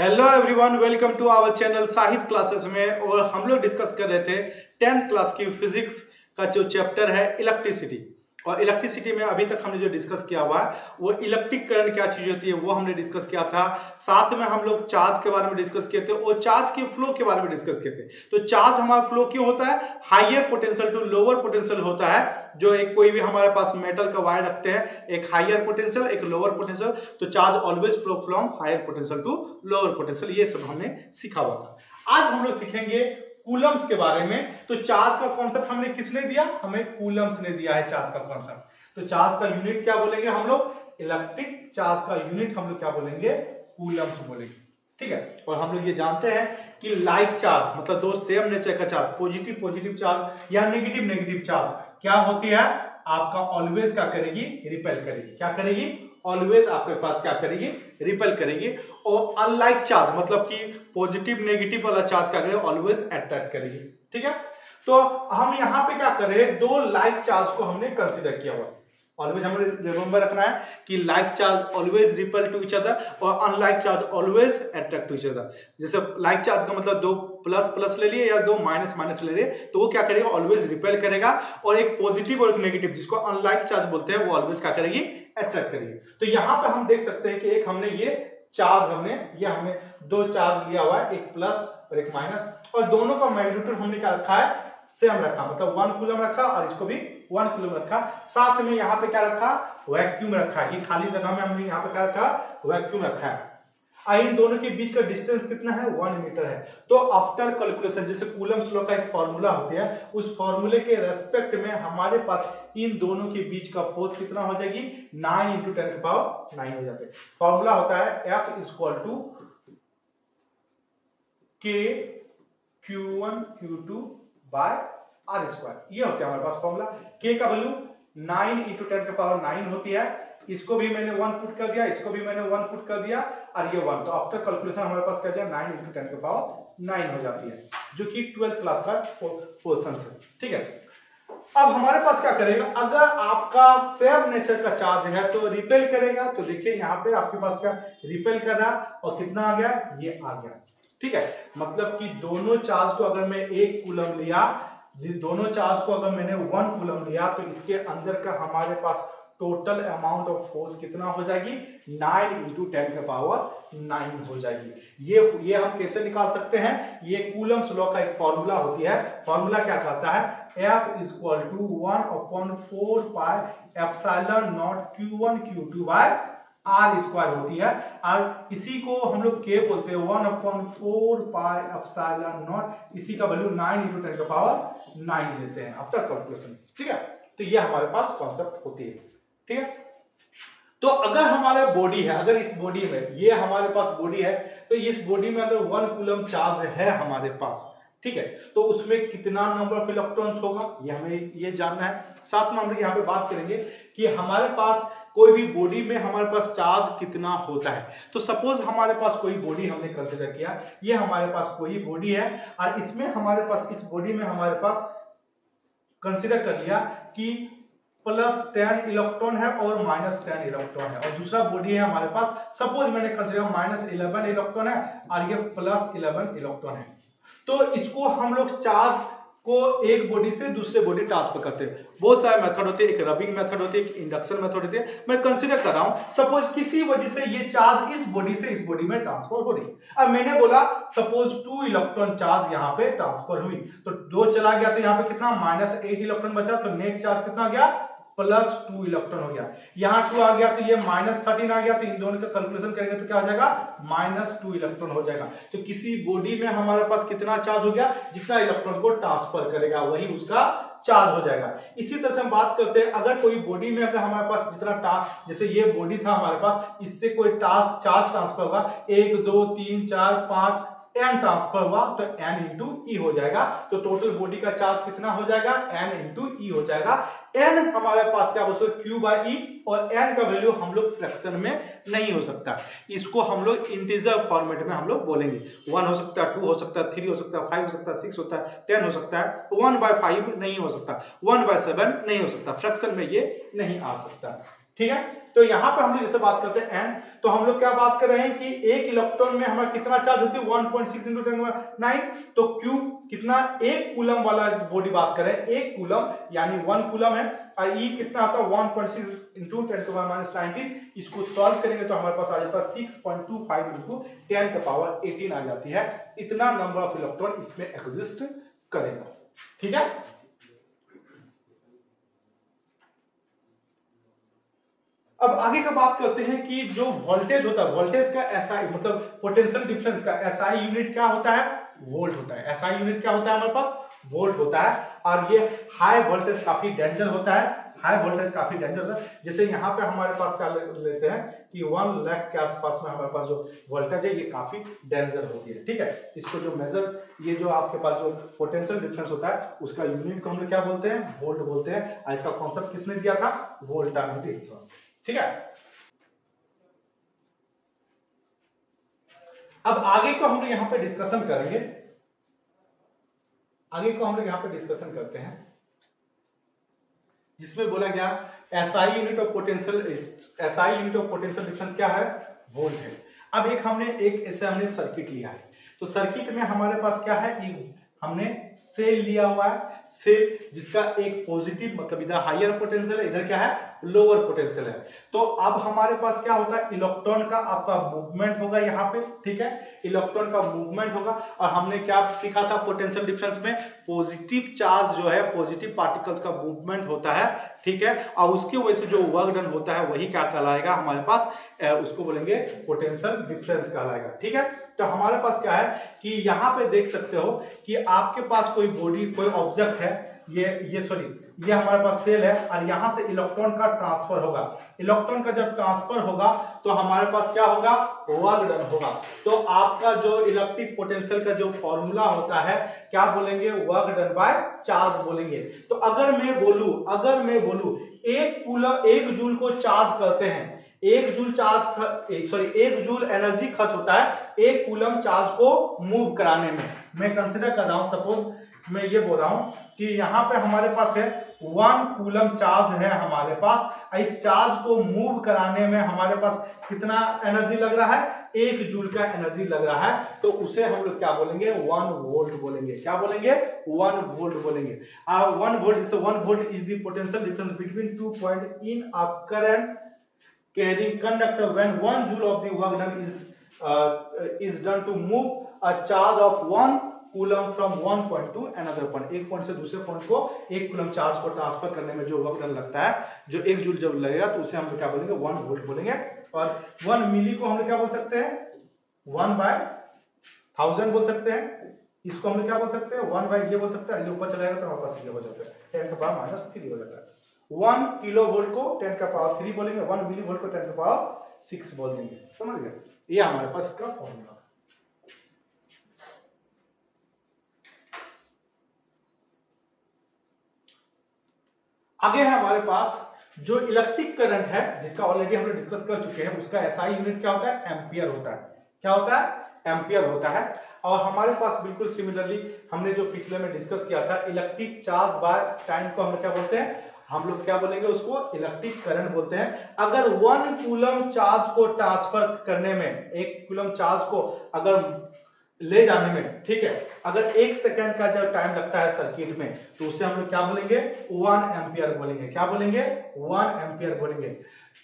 Hello everyone, welcome to our channel Sahitya classes में। और हम लोग डिस्कस कर रहे थे 10th क्लास की फिजिक्स का जो चैप्टर है इलेक्ट्रिसिटी। और इलेक्ट्रिसिटी में अभी तक हमने जो डिस्कस किया हुआ है वो इलेक्ट्रिक करंट क्या चीज होती है वो हमने डिस्कस किया था। साथ में हम लोग चार्ज के बारे में डिस्कस किए थे और चार्ज के फ्लो के बारे में डिस्कस किए थे। तो चार्ज हमारा फ्लो क्यों होता है? Higher potential to lower potential होता है। जो एक कोई भी हमारे पास मेटल का वायर रखते हैं, एक हाइयर पोटेंशियल एक लोअर पोटेंशियल, तो charge always flow from higher potential to lower potential. ये सब हमने सीखा हुआ था। आज हम लोग सीखेंगे कूलम्स के बारे में। तो चार्ज का कॉन्सेप्ट हमने किसने दिया? हमें कूलम्स ने दिया है चार्ज का कॉन्सेप्ट। तो चार्ज का यूनिट क्या बोलेंगे हम लोग? इलेक्ट्रिक चार्ज का यूनिट हम लोग क्या बोलेंगे? कूलम्स बोलेंगे। ठीक है। और हम लोग ये जानते हैं कि लाइक चार्ज मतलब दो सेम नेचर का चार्ज, पॉजिटिव पॉजिटिव चार्ज या नेगेटिव नेगेटिव चार्ज क्या होती है? आपका ऑलवेज क्या करेगी? रिपेल करेगी। क्या करेगी? ऑलवेज आपके पास क्या करेगी? रिपेल करेगी। और अनलाइक चार्ज मतलब कि पॉजिटिव नेगेटिव वाला चार्ज क्या करेगी? ऑलवेज अट्रैक्ट करेगी। ठीक है। तो हम यहां पे क्या करें, दो लाइक चार्ज को हमने कंसीडर किया हुआ। ऑलवेज हमें रिमेंबर रखना है कि like charge always repel to each other और unlike charge always attract to each other. जैसे लाइक चार्ज का मतलब दो प्लस प्लस ले लिए या दो माइनस माइनस ले लिए, तो वो क्या करेगा? ऑलवेज रिपेल करेगा। और एक पॉजिटिव और एक नेगेटिव जिसको अनलाइक चार्ज बोलते हैं वो ऑलवेज क्या करेगी? अट्रैक्ट करेगी। तो यहां पे हम देख सकते हैं कि एक हमने ये चार्ज हमने दो चार्ज लिया हुआ है, एक प्लस और एक माइनस, और दोनों का मैग्नीट्यूड हमने क्या रखा है? सेम रखा, मतलब 1 कूलम रखा और इसको भी 1 कूलम रखा। साथ में यहाँ पे क्या रखा? वैक्यूम रखा है। ये खाली जगह में हमने यहाँ पे क्या रखा? वैक्यूम रखा है। इन दोनों के बीच का डिस्टेंस कितना है? 1 मीटर है। तो आफ्टर कैलकुलेशन, जैसे कूलम्स लॉ का एक फॉर्मूला होती है, उस फॉर्मूले के रेस्पेक्ट में हमारे पास इन दोनों के बीच का फोर्स कितना हो जाएगी? 9 × 10⁹ हो जाते हैं। फॉर्मूला होता है F = K Q1 Q2 bye R²। ये होता है हमारे पास फॉर्मूला। K का वैल्यू 9 × 10⁹ होती है। इसको भी मैंने 1 पुट कर दिया, इसको भी मैंने 1 पुट कर दिया और ये 1। तो आफ्टर कैलकुलेशन हमारे पास क्या जाए? 9 × 10⁹ हो जाती है, जो कि 12th क्लास का पोर्शन है। ठीक है। अब हमारे पास क्या करेगा? अगर आपका सेम नेचर का चार्ज है तो रिपेल करेगा। तो देखिए यहाँ पे आपके पास क्या रिपेल कर रहा है और कितना आ गया? ये आ गया। ठीक है। मतलब कि दोनों चार्ज को अगर मैं 1 कूलम लिया, दोनों चार्ज को अगर मैंने 1 कूलम लिया, तो इसके अंदर का हमारे पास टोटल अमाउंट ऑफ फोर्स कितना हो जाएगी? 9 × 10⁹ हो जाएगी। ये हम कैसे निकाल सकते हैं? ये कूलम्स लॉ का एक फॉर्मूला होती है। फॉर्मूला क्या कहता है? F = 1/4 pi ε0 Q1 Q2 bye R² होती है। और इसी को हम लोग K बोलते हैं। 1/4 pi ε0, इसी का वैल्यू 9 × 10⁹ देते हैं आफ्टर कैलकुलेशन। ठीक है। तो ये हमारे पास कॉन्सेप्ट होती है। ठीक है। तो अगर हमारा बॉडी है, अगर इस बॉडी में ये हमारे पास बॉडी है, तो इस बॉडी में अगर 1 कूलम चार्ज है हमारे पास, ठीक है, तो उसमें कितना नंबर ऑफ इलेक्ट्रॉन्स होगा ये हमें ये जानना है। साथ में हम यहाँ पे बात करेंगे कि हमारे पास कोई भी बॉडी में हमारे पास चार्ज कितना होता है। तो सपोज हमारे पास कोई बॉडी हमने कंसीडर किया, ये हमारे पास कोई बॉडी है और इसमें हमारे पास इस बॉडी में हमारे पास कंसीडर कर लिया कि +10 इलेक्ट्रॉन है और -10 इलेक्ट्रॉन है। और दूसरा बॉडी है हमारे पास, सपोज मैंने कंसीडर -11 इलेक्ट्रॉन है और ये +11 इलेक्ट्रॉन है। तो इसको हम लोग चार्ज को एक बॉडी से दूसरे बॉडी ट्रांसफर करते हैं। बहुत सारे मेथड होते हैं, एक रबिंग मेथड होती है, एक इंडक्शन मेथड होती है। मैं कंसीडर कर रहा हूं सपोज किसी वजह से ये चार्ज इस बॉडी से इस बॉडी में ट्रांसफर हो रही है। अब मैंने बोला सपोज 2 इलेक्ट्रॉन चार्ज यहाँ पे ट्रांसफर हुई, तो 2 चला गया, तो यहाँ पे कितना? -8 इलेक्ट्रॉन बचा, तो नेट चार्ज कितना गया? +2 इलेक्ट्रॉन हो गया। यहाँ 2 आ गया तो ये -13 आ गया, तो इन दोनों का कैलकुलेशन करेंगे तो क्या हो जाएगा? -2 इलेक्ट्रॉन हो जाएगा। तो किसी बॉडी में हमारे पास कितना चार्ज हो गया? जितना इलेक्ट्रॉन को ट्रांसफर करेगा वही उसका चार्ज हो जाएगा। इसी तरह से हम बात करते हैं, अगर कोई बॉडी में अगर हमारे पास जितना जैसे ये बॉडी था हमारे पास, इससे कोई चार्ज ट्रांसफर होगा 1 2 3 4 5 n ट्रांसफर हुआ, तो n × e हो जाएगा। तो टोटल बॉडी का चार्ज कितना हो जाएगा? n × e हो जाएगा। n हमारे पास क्या बोलते हैं? Q/e, और n का वैल्यू हम लोग फ्रैक्शन में नहीं हो सकता, इसको हम लोग इंटीजर फॉर्मेट में हम लोग बोलेंगे। 1 हो सकता है, 2 हो सकता है, 3 हो सकता है, 5 हो सकता है, 6 होता है, 10 हो सकता है। 1/5 नहीं हो सकता, 1/7 नहीं हो सकता, फ्रैक्शन में ये नहीं आ सकता। ठीक है। तो यहाँ पे हम लोग जैसे बात करते हैं n, तो हम लोग क्या बात कर रहे हैं कि एक इलेक्ट्रॉन में हमारा कितना चार्ज होती है 1.6 × 10⁹, तो Q कितना, एक कूलम वाला बॉडी बात कर रहे हैं, एक कूलम यानी 1 कूलम है, और E कितना आता है 1.6 × 10⁻19। इसको सॉल्व करेंगे तो हमारे पास आ जाता है 6.25 × 10⁻18 आ जाती है। इतना नंबर ऑफ इलेक्ट्रॉन इसमें एग्जिस्ट करेगा, ठीक है। अब आगे का बात करते हैं कि जो वोल्टेज होता है, वोल्टेज का एसआई मतलब पोटेंशियल डिफरेंस का एसआई यूनिट क्या होता है, वोल्ट होता है। एसआई यूनिट क्या होता है हमारे पास, वोल्ट होता है। और ये हाई वोल्टेज काफी डेंजर होता है, हाई वोल्टेज काफी डेंजर होता है। जैसे यहाँ पे हमारे पास क्या लेते हैं कि 1 लाख के आसपास में हमारे पास जो वोल्टेज है ये काफी डेंजर होती है, ठीक है। इसको जो मेजर, ये जो आपके पास जो पोटेंशियल डिफरेंस होता है उसका यूनिट को हम लोग क्या बोलते हैं, वोल्ट बोलते हैं। और इसका कॉन्सेप्ट किसने दिया था, वोल्टामीटर, ठीक है। अब आगे को हम लोग यहां पे डिस्कशन करेंगे, आगे को हम लोग यहां पे डिस्कशन करते हैं जिसमें बोला गया SI unit of potential, SI unit of potential difference क्या है, वोल्ट है। अब एक हमने हमने सर्किट लिया है, तो सर्किट में हमारे पास क्या है कि हमने सेल लिया हुआ है, सेल जिसका एक पॉजिटिव मतलब इधर हायर पोटेंशियल है, इधर क्या है लोअर पोटेंशियल है। तो अब हमारे पास क्या होता है, इलेक्ट्रॉन का आपका मूवमेंट होगा यहाँ पे, ठीक है, इलेक्ट्रॉन का मूवमेंट होगा। और हमने क्या सीखा था पोटेंशियल डिफरेंस में, पॉजिटिव चार्ज जो है, पॉजिटिव पार्टिकल्स का मूवमेंट होता है, ठीक है, और उसकी वजह से जो वर्क डन होता है वही क्या कहलाएगा हमारे पास, उसको बोलेंगे पोटेंशियल डिफरेंस कहलाएगा, ठीक है। तो हमारे पास क्या है कि यहाँ पे देख सकते हो कि आपके पास कोई बॉडी, कोई ऑब्जेक्ट है, ये हमारे पास सेल है, और यहां से इलेक्ट्रॉन का ट्रांसफर होगा। इलेक्ट्रॉन का जब ट्रांसफर होगा तो हमारे पास क्या होगा, वर्क डन होगा। तो आपका जो इलेक्ट्रिक पोटेंशियल का जो फॉर्मूला होता है क्या बोलेंगे, वर्क डन बाय चार्ज बोलेंगे। तो अगर मैं बोलूं 1 जूल को चार्ज करते हैं, 1 जूल एनर्जी खर्च होता है 1 कूलम चार्ज को मूव कराने में। मैं कंसीडर कर रहा हूं, सपोज मैं ये बोल रहा हूं कि यहाँ पे हमारे पास है 1 कूलम चार्ज है हमारे पास, इस चार्ज को मूव कराने में हमारे पास कितना एनर्जी लग रहा है, 1 जूल का एनर्जी लग रहा है। तो उसे हम लोग क्या बोलेंगे, 1 वोल्ट बोलेंगे। क्या बोलेंगे, 1 वोल्ट बोलेंगे। 1 volt is the potential difference between 2 point in a current carrying conductor when 1 joule of the work done is done to move a charge of 1 coulomb from one point two another point, एक point से दूसरे point को 1 coulomb charge को transfer करने में जो work done लगता है, जो 1 जूल जब लगेगा तो उसे हम क्या बोलेंगे, 1 वोल्ट बोलेंगे। और 1 मिली को हम क्या बोल सकते हैं, 1/1000 बोल सकते हैं। इसको हम क्या बोल सकते हैं, 1 बाय ये बोल सकते हैं, ये ऊपर चलाएगा तो हमारे पास ये हो जाता है 10⁻³ हो जाता है। 1 किलो वोल्ट को 10⁻³ बोलेंगे, 1 मिली वोल्ट को 10⁻6 बोल देंगे, समझ गए। ये हमारे पास इसका फॉर्मूला। आगे है हमारे पास जो इलेक्ट्रिक करंट है, जिसका ऑलरेडी हम लोग डिस्कस कर चुके हैं, उसका एसआई यूनिट क्या होता है, एम्पियर होता है। क्या होता है, एम्पियर होता है। और हमारे पास बिल्कुल सिमिलरली हमने जो पिछले में डिस्कस किया था, इलेक्ट्रिक चार्ज बाय टाइम को हम लोग क्या बोलते हैं, हम लोग क्या बोलेंगे उसको, इलेक्ट्रिक करंट बोलते हैं। अगर 1 कूलम चार्ज को ट्रांसफर करने में, 1 कूलम चार्ज को अगर ले जाने में, ठीक है, अगर 1 सेकंड का जब टाइम लगता है सर्किट में, तो उसे हम लोग क्या बोलेंगे, 1 एम्पियर बोलेंगे। क्या बोलेंगे, 1 एम्पियर बोलेंगे।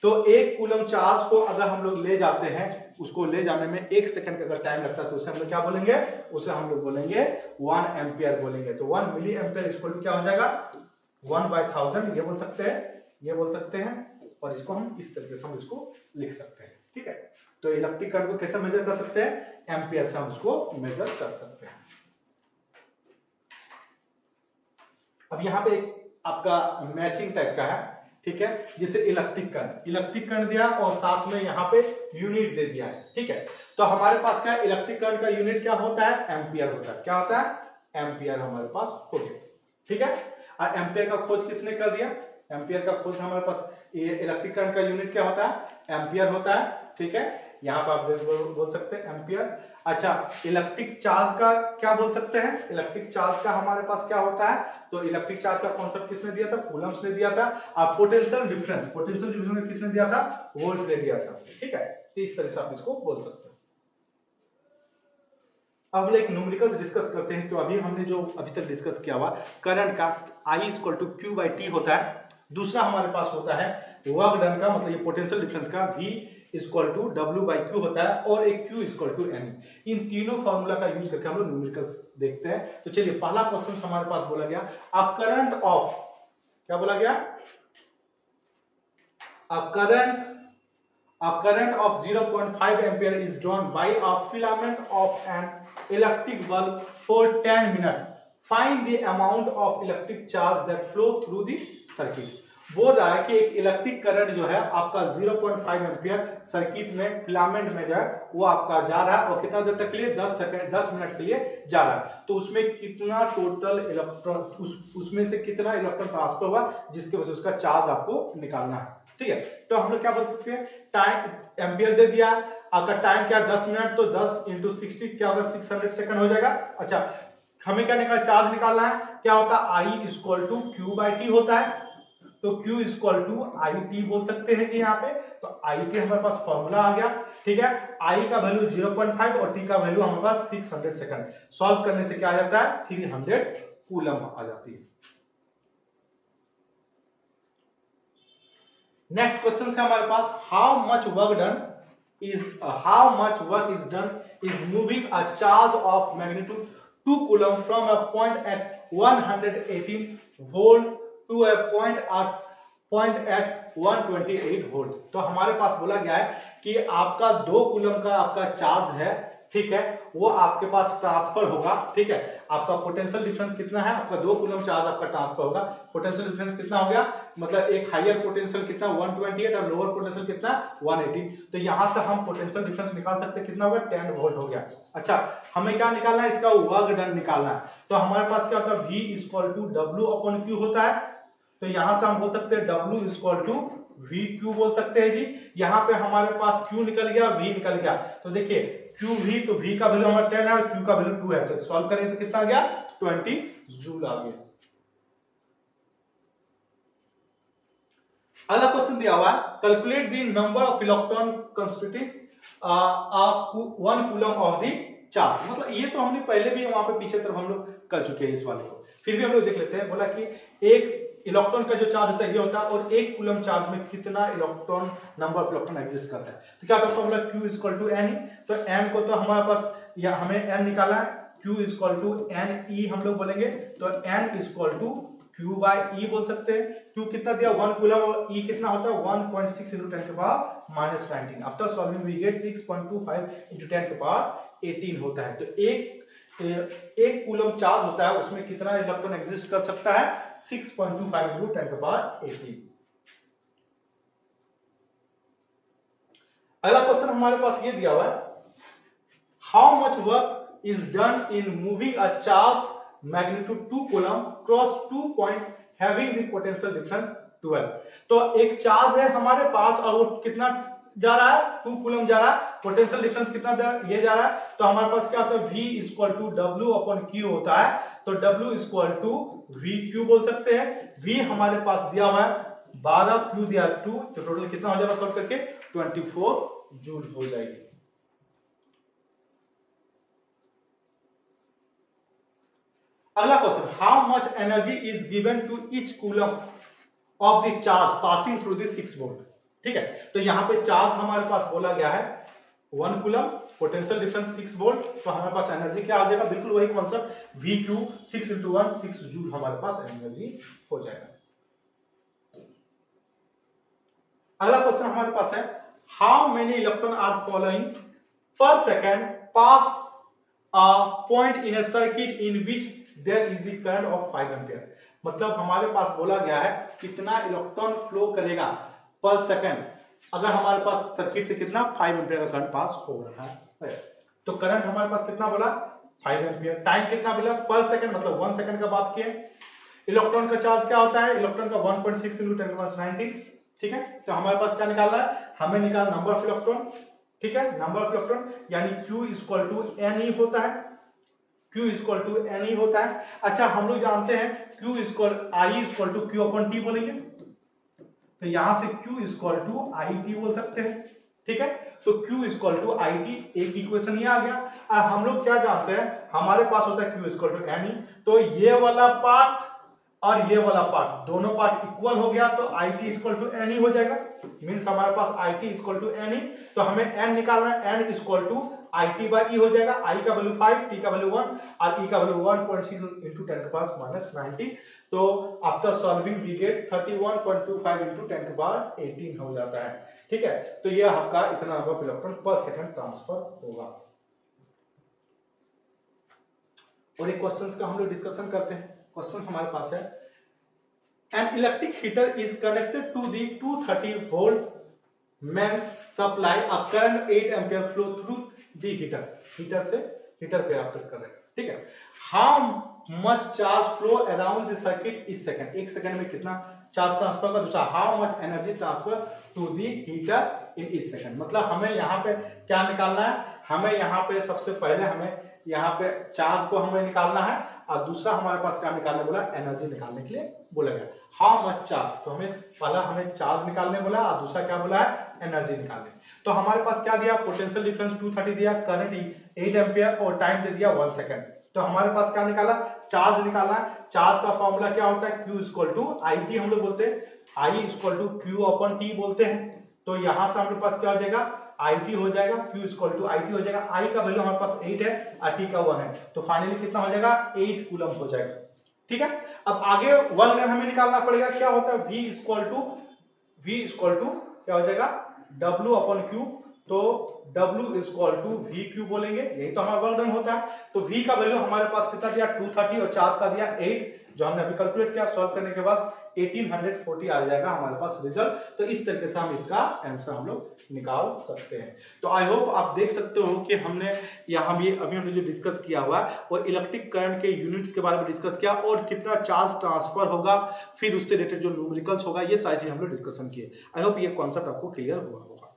तो 1 कूलम चार्ज को अगर हम लोग ले जाते हैं, उसको ले जाने में 1 सेकंड का अगर टाइम लगता है तो उसे हम लोग क्या बोलेंगे, उसे हम लोग बोलेंगे 1 एम्पियर बोलेंगे। तो 1 मिली एम्पियर इक्वल टू क्या हो जाएगा, 1/1000 ये बोल सकते हैं, ये बोल सकते हैं, और इसको हम इस तरीके से हम इसको लिख सकते हैं, ठीक है। तो इलेक्ट्रिक करंट को कैसे मेजर कर सकते हैं, एम्पियर से हम उसको मेजर कर सकते हैं। अब यहाँ पे आपका मैचिंग टाइप का है, ठीक है, जैसे इलेक्ट्रिक करंट दिया और साथ में यहाँ पे यूनिट दे दिया है, ठीक है। तो हमारे पास क्या है, इलेक्ट्रिक करंट का यूनिट क्या होता है, एम्पियर होता है। क्या होता है, एम्पियर हमारे पास हो गया, ठीक है। और एम्पियर का खोज किसने कर दिया, एम्पियर का खोज हमारे पास, ये इलेक्ट्रिक करंट का यूनिट क्या होता है, एम्पियर होता है, ठीक है। यहाँ पे आप बोल सकते हैं एम्पियर। अच्छा, इलेक्ट्रिक चार्ज का क्या बोल सकते हैं? इलेक्ट्रिक चार्ज का हमारे पास क्या होता है? तो इलेक्ट्रिक चार्ज का कॉन्सेप्ट किसने दिया था? कूलम्ब्स ने दिया था। आप पोटेंशियल डिफरेंस में किसने दिया था? वोल्ट ने दिया था। ठीक है, तो इस तरह से आप इसको बोल सकते हैं। अब एक न्यूमेरिकल्स डिस्कस करते हैं। तो अभी हमने जो अभी तक डिस्कस किया हुआ करंट का I = Q/T होता है। दूसरा हमारे पास होता है वर्क डन का, मतलब ये पोटेंशियल डिफरेंस का V = W/Q होता है, और एक Q = N। इन तीनों फार्मूला का यूज करके हम लोग न्यूमेरिकल्स देखते हैं। तो चलिए, पहला क्वेश्चन हमारे पास बोला गया अ करंट ऑफ, क्या बोला गया? A current of 0.5 ampere is drawn by a filament of an electric bulb for 10 minutes. Find the amount of electric charge that flow through the circuit. बोल रहा है कि एक इलेक्ट्रिक करंट जो है आपका 0.5 एम्पियर सर्किट में फिलामेंट में जो है वो आपका जा रहा है, और कितना देर तक के लिए? 10 मिनट के लिए जा रहा है। तो उसमें कितना टोटल इलेक्ट्रॉन, उसमें से कितना इलेक्ट्रॉन ट्रांसफर हुआ, जिसकी वजह से उसका चार्ज आपको निकालना है। ठीक है, तो हम लोग क्या बोल सकते हैं? टाइम एम्पियर दे दिया, आपका टाइम क्या? 10 मिनट, तो 10 × 60 क्या होगा? 600 सेकंड हो जाएगा। अच्छा, हमें क्या निकालना? चार्ज निकालना है। क्या होता है? I = Q/T होता है, तो Q = IT बोल सकते हैं जी यहाँ पे। तो IT हमारे पास फॉर्मूला आ गया। ठीक है, I का वैल्यू 0.5 और T का वैल्यू हमारे पास 600 सेकंड। सॉल्व करने से क्या आ जाता है? 300 कूलम आ जाती है। नेक्स्ट क्वेश्चन से हमारे पास how much work is done is moving a charge of magnitude 2 coulomb from a point at 118 volt to a point at 128 volt. तो हमारे पास बोला गया है कि आपका 2 कूलम का आपका चार्ज है, ठीक है, वो आपके पास ट्रांसफर होगा। ठीक है, आपका पोटेंशियल डिफरेंस कितना है? आपका 2 कूलम चार्ज आपका ट्रांसफर होगा। पोटेंशियल डिफरेंस कितना हो गया? मतलब एक हायर पोटेंशियल कितना? 128 और लोअर पोटेंशियल कितना? 118। तो यहां से हम पोटेंशियल डिफरेंस निकाल सकते हैं, कितना होगा? 10 वोल्ट हो गया। अच्छा, हमें क्या निकालना है? इसका वर्क डन निकालना है। तो हमारे पास क्या होता है? V = W/Q होता है। तो यहां से हम बोल सकते हैं W = VQ बोल सकते हैं जी। यहाँ पे हमारे पास Q निकल गया, V निकल गया। तो देखिए QV, तो V का वैल्यू हमारा 10 है और Q का वैल्यू 2 है। तो सॉल्व करें तो कितना आ गया? 20 जूल आ गया। अगला क्वेश्चन दिया हुआ है calculate the number of electron constituting 1 coulomb of the charge. मतलब ये तो हमने पहले भी वहां पे पीछे तरफ हम लोग कर चुके हैं इस वाले को, फिर भी हम लोग देख लेते हैं। बोला कि एक इलेक्ट्रॉन का जो चार्ज होता है ये होता है, और 1 कूलम चार्ज में कितना electron, number of electron exist करता है। तो क्या फॉर्मूला? Q = N। तो N को तो हमारे पास या हमें N निकालना है। Q = NE हम लोग बोलेंगे, तो N = Q/E बोल सकते हैं। Q कितना दिया? 1 कूलम, और E कितना होता है? 1.6 × 10⁻⁻19। आफ्टर सॉल्विंग वी गेट 6.25 × 10⁻18 होता है। तो एक कूलम चार्ज होता है, उसमें कितना इलेक्ट्रॉन एग्जिस्ट कर सकता है? 6.25 × 10⁻18। अगला क्वेश्चन हमारे पास ये दिया हुआ है how much work is done in moving a charge magnitude 2 coulomb cross 2 point having the potential difference 12। तो एक चार्ज है हमारे पास, और वो कितना जा रहा है? 2 कूलम जा रहा है। पोटेंशियल डिफरेंस कितना ये जा रहा है? तो हमारे पास क्या होता है? V = W/Q होता है। तो W = VQ बोल सकते हैं। V हमारे पास दिया हुआ है 12, Q दिया 2, तो टोटल कितना हो जाएगा? सॉल्व करके 24 जूल हो जाएगी। अगला question how much energy is given to each coulomb of the charge passing through the 6 volt. ठीक है, तो यहां पे चार्ज हमारे पास बोला गया है 1 कूलम, पोटेंशियल डिफरेंस 6 वोल्ट। तो हमारे पास एनर्जी क्या आ जाएगा? बिल्कुल वही कॉन्सेप्ट, VQ 6 × 1 6 जूल हमारे पास एनर्जी हो जाएगा। अगला क्वेश्चन हमारे पास है how many electron are following per second pass a point in a circuit in which there is the current of 5 ampere. मतलब हमारे पास बोला गया है कितना इलेक्ट्रॉन फ्लो करेगा पर सेकंड अगर हमारे पास सर्किट से कितना 5 एम्पीयर का करंट पास हो रहा है। तो करंट हमारे पास कितना बोला? 5 एम्पीयर। टाइम कितना बोला? पर सेकंड, मतलब 1 सेकंड का बात किए। इलेक्ट्रॉन का चार्ज क्या होता है? इलेक्ट्रॉन का 1.6 × 10⁻19। ठीक है, तो हमारे पास क्या निकालना है? हमें निकालना नंबर ऑफ इलेक्ट्रॉन। ठीक है, नंबर ऑफ इलेक्ट्रॉन, यानी Q इक्वल टू एन ही होता है, Q इक्वल टू एन ही होता है। अच्छा, हम लोग जानते हैं Q equal I equal to Q upon T बोलेंगे, तो यहां से Q equal to I T बोल सकते हैं। ठीक है, तो Q equal to I T, एक इक्वेशन ये आ गया। अब हम लोग क्या जानते हैं, हमारे पास होता है Q इक्वल टू एन ही, तो ये वाला पार्ट और ये वाला पार्ट दोनों पार्ट इक्वल हो गया, तो I T equal to N ही हो जाएगा। मीन्स हमारे पास I T equal to N ही, तो हमें एन निकालना है, N equal to I T by E हो जाएगा। आई का वैल्यू 5, टी का वैल्यू 1 और ई का वैल्यू 1.6 into 10 के पावर माइनस 90। तो after solving we get 31.25 into 10 के पावर 18 हो जाता है। ठीक है, तो ये आपका इतना नंबर ऑफ इलेक्ट्रॉन पर सेकंड ट्रांसफर होगा। और एक क्वेश्चंस का हम लोग डिस्कशन करते हैं। क्वेश्चन हमारे पास है, an electric heater is connected to the 230 volt main supply, a current 8 ampere flow through the heater. Heater से हीटर पे आप कर रहे हैं। ठीक है, how much charge flow around the circuit इस सेकंड, एक सेकंड में कितना चार्ज ट्रांसफर का। दूसरा, how much energy transfer to the heater in इस सेकंड। मतलब हमें यहाँ पे क्या निकालना है, हमें यहाँ पे सबसे पहले हमें यहाँ पे चार्ज को हमें निकालना है, और दूसरा हमारे पास क्या निकालने बोला, एनर्जी निकालने के लिए बोला गया। हाउ मच चार्ज, तो हमें पहला हमें चार्ज निकालने बोला और दूसरा क्या बोला है, एनर्जी निकालने। तो हमारे पास क्या दिया, पोटेंशियल डिफरेंस 230 दिया, करंट 8 एम्पियर और टाइम दे दिया 1 सेकंड। तो हमारे पास क्या निकाला, चार्ज निकालना है। चार्ज का फॉर्मूला क्या होता है, Q equal to I T हम लोग बोलते हैं, I equal to Q upon T बोलते हैं। तो यहां से हमारे पास क्या हो जाएगा, आई टी हो जाएगा, Q equal to I T हो जाएगा। I का वैल्यू हमारे पास 8 है और T का 1 है, तो फाइनली कितना हो जाएगा, 8 कूलम हो जाएगा। ठीक है, अब आगे 1 में हमें निकालना पड़ेगा, क्या होता है, V इक्वल टू क्या हो जाएगा, W अपॉन Q। तो W equal to V Q बोलेंगे, यही तो हमारा वर्क डन होता है। तो V का वैल्यू हमारे पास कितना दिया, 230 और चार्ज का दिया 8, जो हमने अभी कैलकुलेट किया, सॉल्व करने के बाद 1840 आ जाएगा हमारे पास रिजल्ट। तो इस तरीके से हम इसका आंसर हम लोग निकाल सकते हैं। तो आई होप आप देख सकते हो कि हमने यहाँ भी अभी हमने जो डिस्कस किया हुआ है और इलेक्ट्रिक करंट के यूनिट्स के बारे में डिस्कस किया, और कितना चार्ज ट्रांसफर होगा, फिर उससे रिलेटेड जो न्यूमेरिकल्स होगा, ये सारी चीज हम लोग डिस्कशन किए। आई होप ये कॉन्सेप्ट आपको क्लियर हुआ होगा।